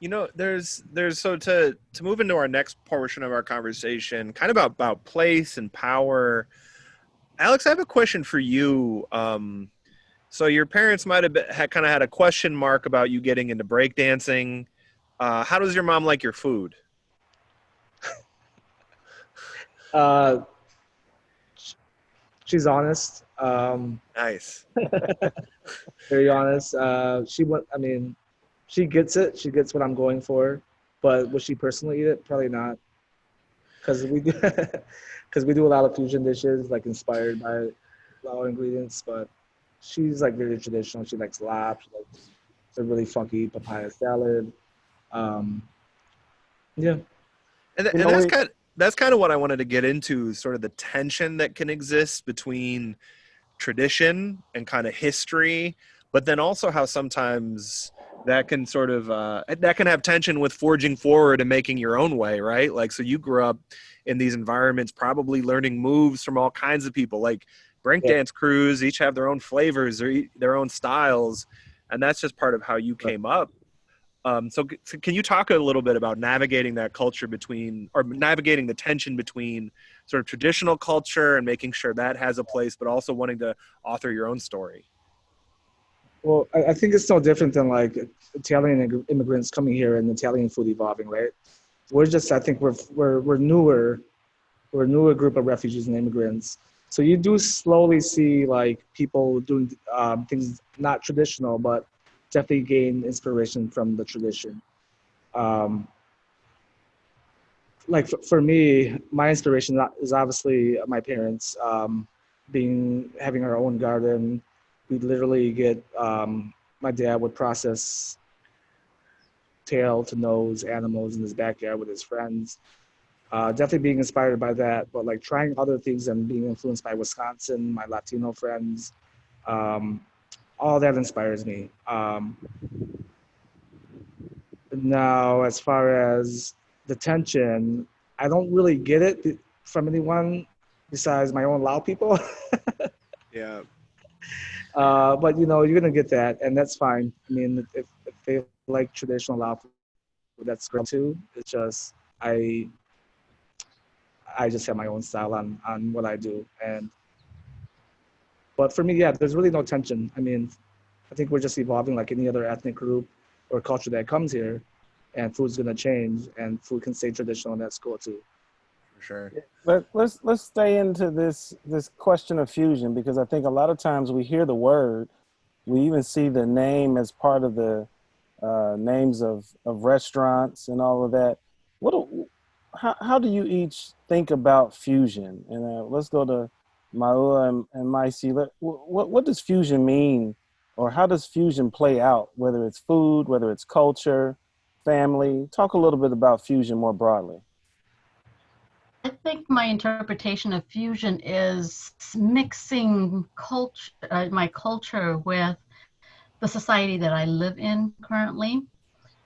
You know, there's so to move into our next portion of our conversation, kind of about place and power. Alex, I have a question for you. So your parents might have had kind of had a question mark about you getting into breakdancing. How does your mom like your food? Uh, she's honest, Nice. very honest. She went. I mean, she gets it. She gets what I'm going for. But would she personally eat it? Probably not, because we do, because we do a lot of fusion dishes, like inspired by flour ingredients. But she's like very traditional. She likes lap. She likes a really funky papaya salad. Um, yeah, And You and know, that's kind of what I wanted to get into, sort of the tension that can exist between tradition and kind of history, but then also how sometimes that can sort of that can have tension with forging forward and making your own way, right? Like, so you grew up in these environments, probably learning moves from all kinds of people. Like yeah. breakdance crews each have their own flavors or their own styles, and that's just part of how you Right. came up. So can you talk a little bit about navigating that culture between, or navigating the tension between sort of traditional culture and making sure that has a place, but also wanting to author your own story? Well, I think it's no different than like Italian immigrants coming here and Italian food evolving, right? We're just, I think we're newer. We're a newer group of refugees and immigrants. So you do slowly see like people doing things not traditional, but definitely gain inspiration from the tradition. Um, like for me, my inspiration is obviously my parents. Being having our own garden, we literally get my dad would process tail to nose animals in his backyard with his friends. Definitely being inspired by that, but like trying other things and being influenced by Wisconsin, my Latino friends, um, all that inspires me. Now, as far as the tension, I don't really get it from anyone besides my own Lao people. Yeah. But you know, you're gonna get that, and that's fine. I mean, if they like traditional Lao food, that's great too. It's just I just have my own style on what I do, and but for me, yeah, there's really no tension. I mean, I think we're just evolving like any other ethnic group or culture that comes here, and food's gonna change, and food can stay traditional, and that's cool too. For sure. let's stay into this question of fusion, because I think a lot of times we hear the word, we even see the name as part of the names of restaurants and all of that. What how do you each think about fusion? And let's go to Maua and Maisi. What does fusion mean, or how does fusion play out? Whether it's food, whether it's culture, family. Talk a little bit about fusion more broadly. I think my interpretation of fusion is mixing culture, my culture with the society that I live in currently.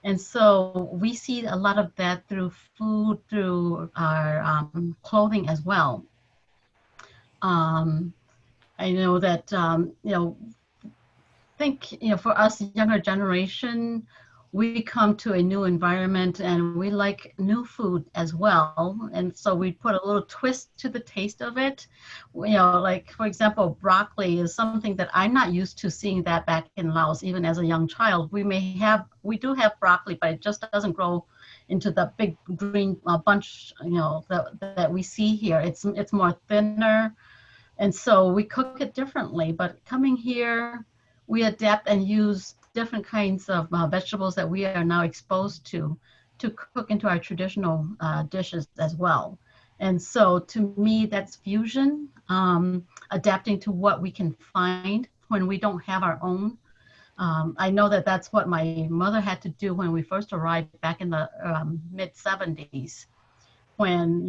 And so we see a lot of that through food, through our clothing as well. Um, I know that, think, for us younger generation, we come to a new environment and we like new food as well. And so we put a little twist to the taste of it. Like for example, broccoli is something that I'm not used to seeing that back in Laos, even as a young child. We do have broccoli, but it just doesn't grow into the big green bunch, that we see here. It's more thinner, and so we cook it differently. But coming here, we adapt and use different kinds of vegetables that we are now exposed to cook into our traditional dishes as well. And so to me, that's fusion, adapting to what we can find when we don't have our own. I know that that's what my mother had to do when we first arrived back in the mid 70s, when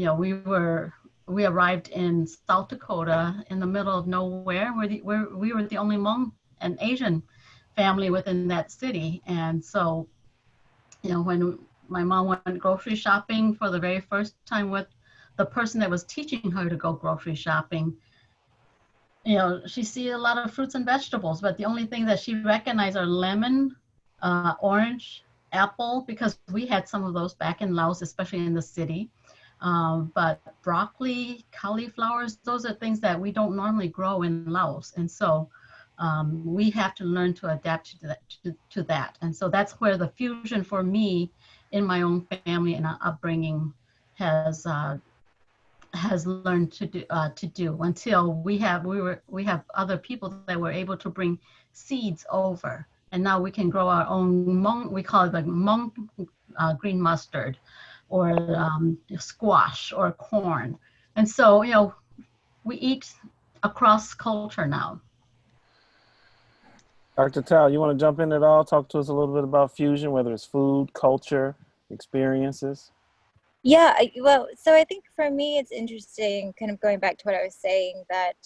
we arrived in South Dakota in the middle of nowhere, where we were the only Hmong and Asian family within that city. And so, when my mom went grocery shopping for the very first time with the person that was teaching her to go grocery shopping, she see a lot of fruits and vegetables, but the only thing that she recognized are lemon, orange, apple, because we had some of those back in Laos, especially in the city. But broccoli, cauliflowers, those are things that we don't normally grow in Laos. And so we have to learn to adapt to that. And so that's where the fusion for me in my own family and upbringing has learned to do until we have other people that were able to bring seeds over, and now we can grow our own Hmong, we call it like Hmong green mustard, or squash or corn, and so we eat across culture now. Dr. Tao, you want to jump in at all? Talk to us a little bit about fusion, whether it's food, culture, experiences. Yeah, well, so I think for me it's interesting, kind of going back to what I was saying, that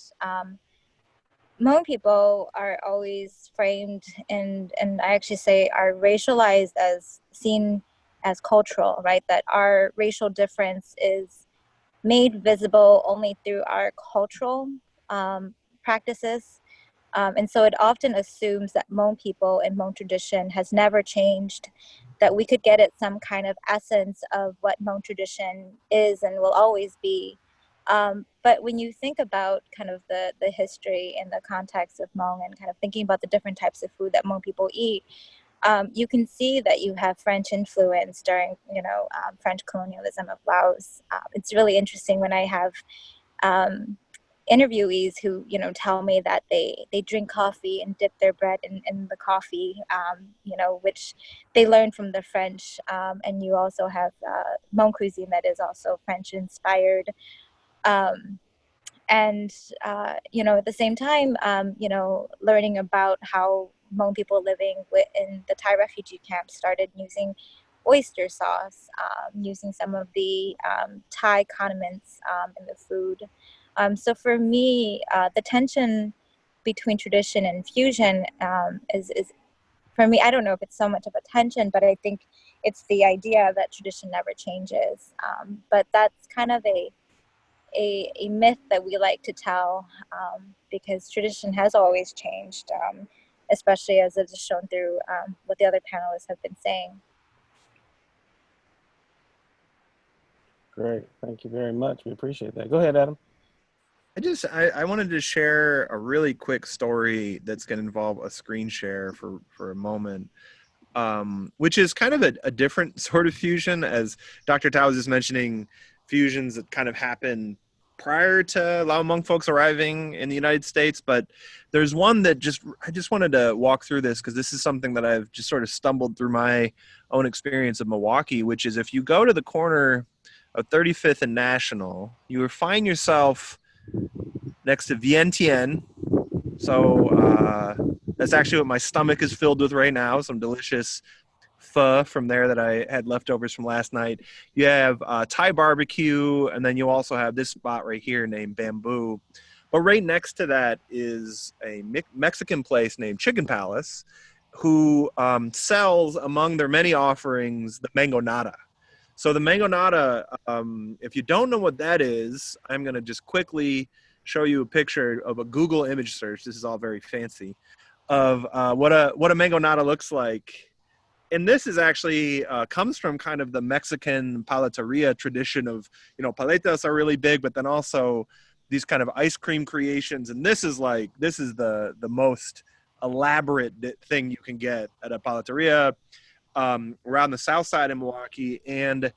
Hmong people are always framed and I actually say are racialized as seen as cultural, right? That our racial difference is made visible only through our cultural practices. And so it often assumes that Hmong people and Hmong tradition has never changed, that we could get at some kind of essence of what Hmong tradition is and will always be. But when you think about kind of the history and the context of Hmong and kind of thinking about the different types of food that Hmong people eat, you can see that you have French influence during, French colonialism of Laos. It's really interesting when I have interviewees who tell me that they drink coffee and dip their bread in the coffee, which they learned from the French, and you also have Hmong cuisine that is also French inspired, and at the same time, learning about how Hmong people living in the Thai refugee camps started using oyster sauce, using some of the Thai condiments in the food. So for me, the tension between tradition and fusion is for me, I don't know if it's so much of a tension, but I think it's the idea that tradition never changes. But that's kind of a myth that we like to tell, because tradition has always changed, especially as it is shown through what the other panelists have been saying. Great. Thank you very much. We appreciate that. Go ahead, Adam. I wanted to share a really quick story that's going to involve a screen share for a moment, which is kind of a different sort of fusion. As Dr. Tao was just mentioning, fusions that kind of happen prior to Lao Hmong folks arriving in the United States. But there's one that I just wanted to walk through this because this is something that I've just sort of stumbled through my own experience of Milwaukee, which is if you go to the corner of 35th and National, you will find yourself next to Vientiane. So that's actually what my stomach is filled with right now, some delicious pho from there that I had leftovers from last night. You have Thai barbecue, and then you also have this spot right here named Bamboo. But right next to that is a Mexican place named Chicken Palace, who sells, among their many offerings, the mango nata. So the mango nata, if you don't know what that is, I'm going to just quickly show you a picture of a Google image search. This is all very fancy, of what a mango nata looks like. And this is actually comes from kind of the Mexican paleteria tradition of, paletas are really big, but then also these kind of ice cream creations. And this is the most elaborate thing you can get at a paleteria around the south side of Milwaukee. And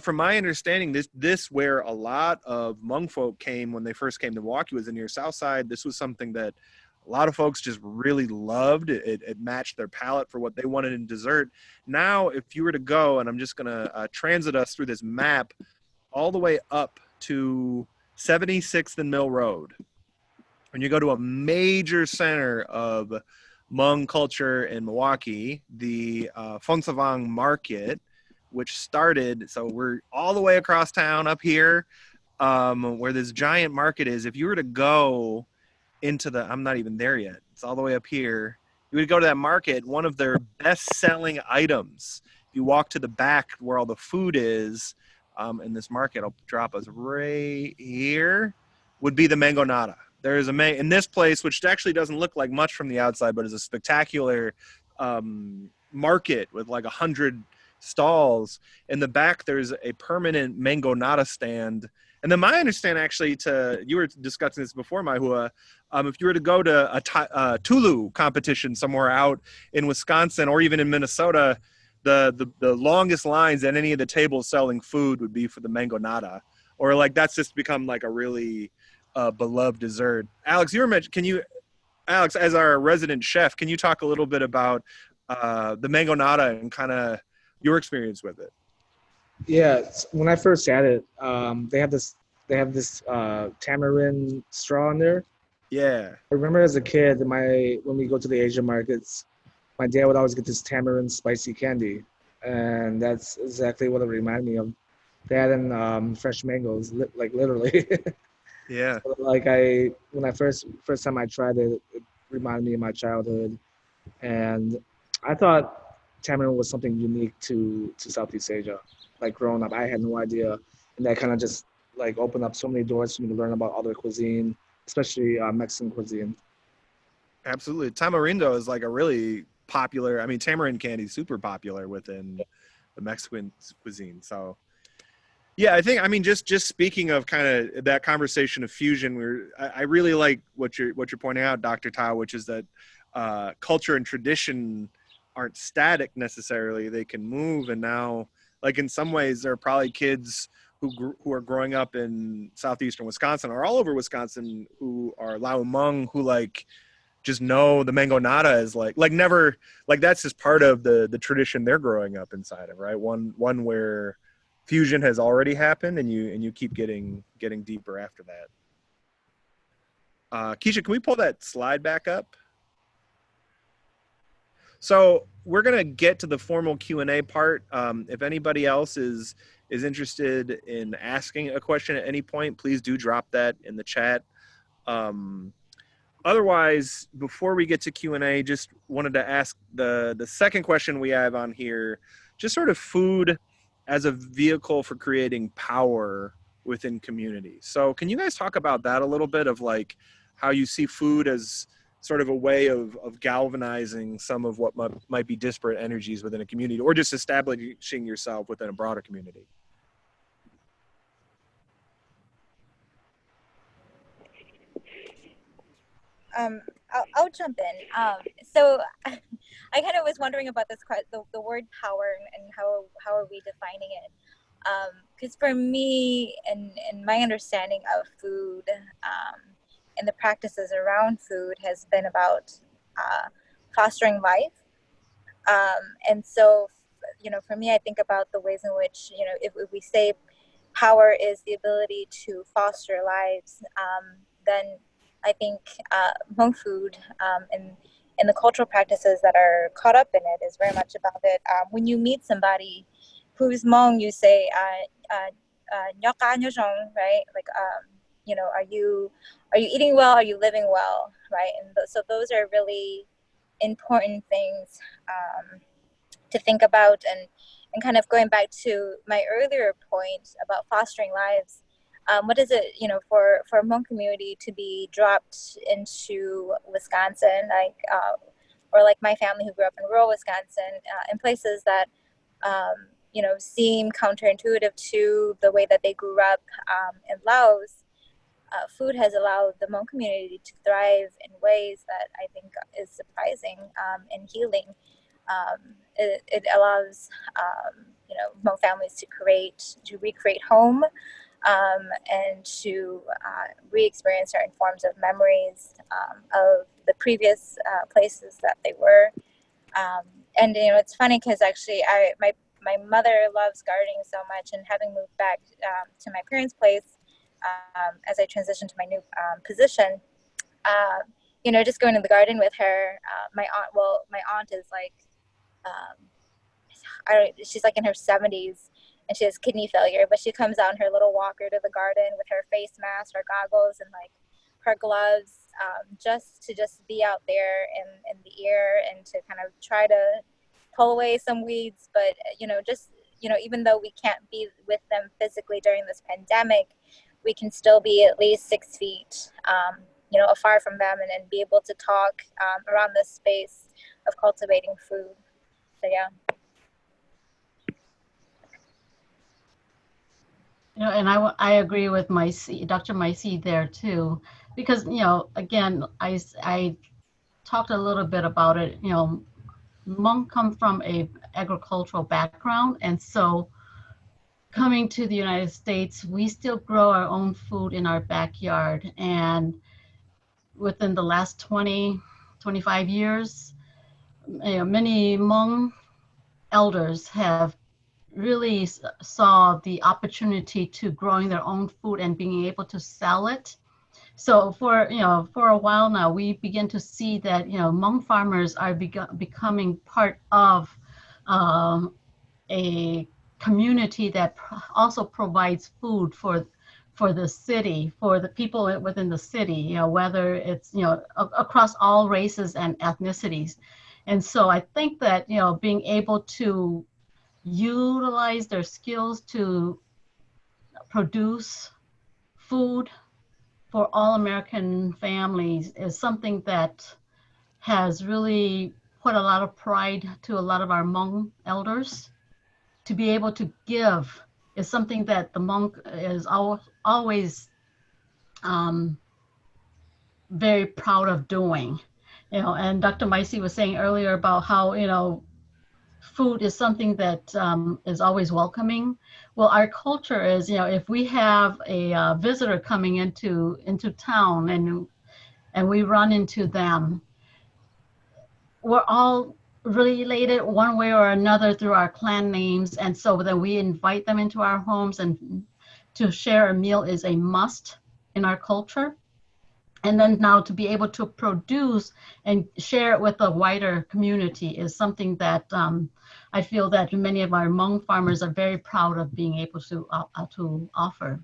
from my understanding, this where a lot of Hmong folk came when they first came to Milwaukee was in your south side. This was something that a lot of folks just really loved. It matched their palate for what they wanted in dessert. Now, if you were to go, and I'm just going to transit us through this map all the way up to 76th and Mill Road, when you go to a major center of Hmong culture in Milwaukee, the Phong Savang Market, which started, so we're all the way across town up here, where this giant market is. If you were to go into I'm not even there yet, it's all the way up here. You would go to that market, one of their best-selling items. If you walk to the back where all the food is in this market, I'll drop us right here, would be the mango nata. There is in this place, which actually doesn't look like much from the outside, but is a spectacular market with like 100 stalls. In the back, there's a permanent mango nata stand. And then my understanding, actually, you were discussing this before, Maihua, if you were to go to a Tulu competition somewhere out in Wisconsin or even in Minnesota, the longest lines at any of the tables selling food would be for the mango nata, or like that's just become like a really beloved dessert. Alex, you were mentioning, Alex, as our resident chef, can you talk a little bit about the mango nata and kind of your experience with it? Yeah, when I first had it, they have this tamarind straw in there. Yeah. I remember as a kid, when we go to the Asian markets, my dad would always get this tamarind spicy candy, and that's exactly what it reminded me of. That and fresh mangoes, like literally. Yeah. So, like when I first time I tried it, it reminded me of my childhood, and I thought tamarind was something unique to Southeast Asia. Like growing up, I had no idea, and that kind of just like opened up so many doors for me to learn about other cuisine, especially Mexican cuisine. Absolutely. Tamarindo is like a really popular, I mean, tamarind candy is super popular within the Mexican cuisine. So, yeah, I think, I mean, just speaking of kind of that conversation of fusion, I really like what you're pointing out, Dr. Tao, which is that culture and tradition aren't static necessarily. They can move. And now, like in some ways, there are probably kids who are growing up in southeastern Wisconsin or all over Wisconsin who are Lao Hmong, who like just know the mango nata is like never, like that's just part of the tradition they're growing up inside of, right? One where fusion has already happened and you keep getting deeper after that. Keisha, can we pull that slide back up? So we're gonna get to the formal Q&A part. If anybody else is interested in asking a question at any point, please do drop that in the chat. Otherwise, before we get to Q&A, just wanted to ask the second question we have on here, just sort of food as a vehicle for creating power within communities. So can you guys talk about that a little bit, of like how you see food as sort of a way of galvanizing some of what might be disparate energies within a community, or just establishing yourself within a broader community? I'll jump in. So I kind of was wondering about the word power, and how are we defining it? Because for me, and my understanding of food, and the practices around food has been about fostering life. And so, for me, I think about the ways in which, if we say power is the ability to foster lives, then I think Hmong food, and the cultural practices that are caught up in it is very much about it. When you meet somebody who's Hmong, you say, "Nyo ka nyo zhong," right? Like, are you eating well? Are you living well? Right? And so those are really important things to think about, and kind of going back to my earlier point about fostering lives. What is it, for a Hmong community to be dropped into Wisconsin, like, or like my family who grew up in rural Wisconsin, in places that, seem counterintuitive to the way that they grew up in Laos. Food has allowed the Hmong community to thrive in ways that I think is surprising and healing. It allows Hmong families to recreate home, and to re-experience certain forms of memories of the previous places that they were. And it's funny because actually my mother loves gardening so much, and having moved back to my parents' place as I transitioned to my new position, just going to the garden with her. My aunt is like, um, she's like in her 70s, and she has kidney failure, but she comes out in her little walker to the garden with her face mask, her goggles, and like her gloves, just to be out there in the air, and to kind of try to pull away some weeds. But even though we can't be with them physically during this pandemic, we can still be at least 6 feet afar from them, and be able to talk around this space of cultivating food. So yeah. You know, and I agree with Dr. Mycie there too, because you know, again, I talked a little bit about it. You know, Hmong come from a agricultural background, and so coming to the United States, we still grow our own food in our backyard. And within the last 20, 25 years, you know, many Hmong elders have really saw the opportunity to growing their own food and being able to sell it. So for, you know, for a while now, we begin to see that, you know, Hmong farmers are becoming part of a community that also provides food for the city, for the people within the city, you know, whether it's, you know, across all races and ethnicities. And so I think that, you know, being able to utilize their skills to produce food for all American families is something that has really put a lot of pride to a lot of our Hmong elders. To be able to give is something that the Hmong is always very proud of doing. You know, and Dr. Mycie was saying earlier about how, you know, food is something that is always welcoming. Well, our culture is, you know, if we have a visitor coming into town and we run into them, we're all related one way or another through our clan names, and so then we invite them into our homes, and to share a meal is a must in our culture. And then now to be able to produce and share it with a wider community is something that I feel that many of our Hmong farmers are very proud of being able to offer.